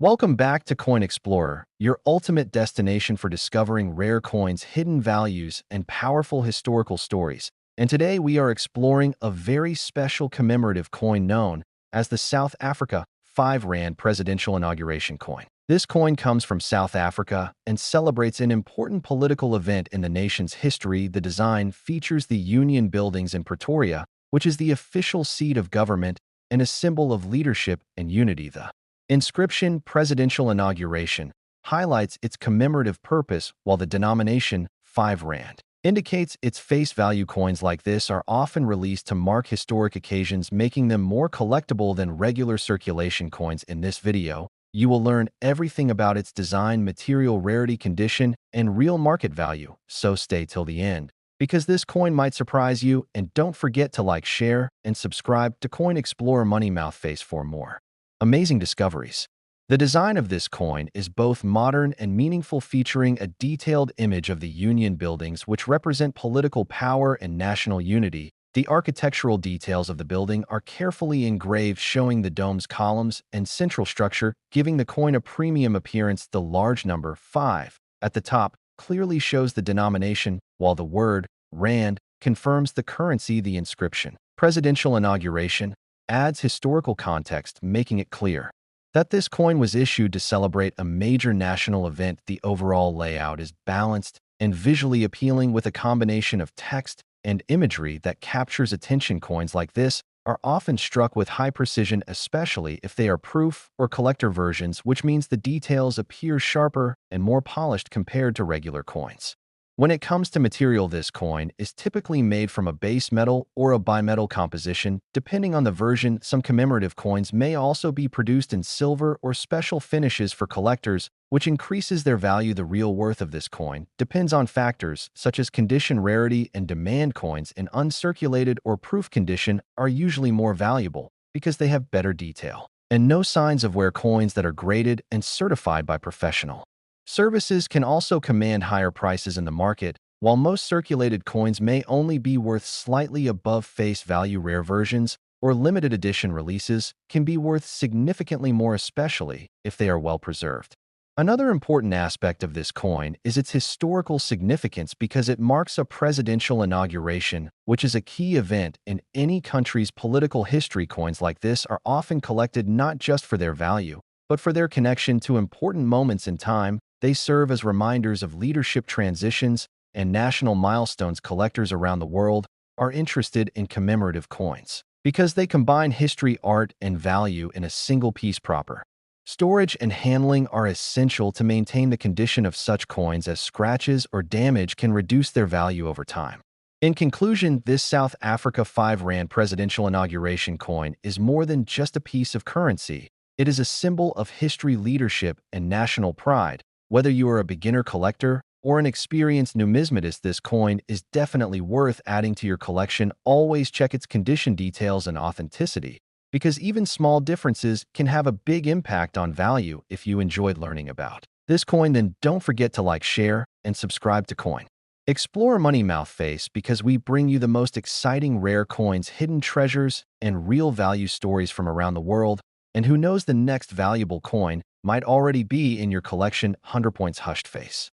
Welcome back to Coin Explorer, your ultimate destination for discovering rare coins, hidden values, and powerful historical stories. And today we are exploring a very special commemorative coin known as the South Africa 5 Rand Presidential Inauguration Coin. This coin comes from South Africa and celebrates an important political event in the nation's history. The design features the Union Buildings in Pretoria, which is the official seat of government and a symbol of leadership and unity. The inscription Presidential Inauguration highlights its commemorative purpose, while the denomination 5 Rand indicates its face value. Coins like this are often released to mark historic occasions, making them more collectible than regular circulation coins. In this video, you will learn everything about its design, material, rarity, condition, and real market value. So stay till the end, because this coin might surprise you. And don't forget to like, share, and subscribe to Coin Explorer Money Mouth Face for more amazing discoveries. The design of this coin is both modern and meaningful, featuring a detailed image of the Union Buildings, which represent political power and national unity. The architectural details of the building are carefully engraved, showing the dome's columns and central structure, giving the coin a premium appearance. The large number 5 at the top clearly shows the denomination, while the word Rand confirms the currency. The inscription Presidential Inauguration adds historical context, making it clear that this coin was issued to celebrate a major national event. The overall layout is balanced and visually appealing, with a combination of text and imagery that captures attention. Coins like this are often struck with high precision, especially if they are proof or collector versions, which means the details appear sharper and more polished compared to regular coins. When it comes to material, this coin is typically made from a base metal or a bimetal composition, depending on the version. Some commemorative coins may also be produced in silver or special finishes for collectors, which increases their value. The real worth of this coin depends on factors such as condition, rarity, and demand. Coins in uncirculated or proof condition are usually more valuable because they have better detail and no signs of wear. Coins that are graded and certified by professional services can also command higher prices in the market, while most circulated coins may only be worth slightly above face value. Rare versions or limited edition releases can be worth significantly more, especially if they are well preserved. Another important aspect of this coin is its historical significance, because it marks a presidential inauguration, which is a key event in any country's political history. Coins like this are often collected not just for their value, but for their connection to important moments in time. They serve as reminders of leadership transitions and national milestones. Collectors around the world are interested in commemorative coins because they combine history, art, and value in a single piece. Proper storage and handling are essential to maintain the condition of such coins, as scratches or damage can reduce their value over time. In conclusion, this South Africa 5 Rand Presidential Inauguration Coin is more than just a piece of currency. It is a symbol of history, leadership, and national pride. Whether you are a beginner collector or an experienced numismatist, this coin is definitely worth adding to your collection. Always check its condition, details, and authenticity, because even small differences can have a big impact on value. If you enjoyed learning about this coin, then don't forget to like, share, and subscribe to Coin Explorer Money Mouth Face, because we bring you the most exciting rare coins, hidden treasures, and real value stories from around the world. And who knows, the next valuable coin might already be in your collection. 100 points. Hushed face.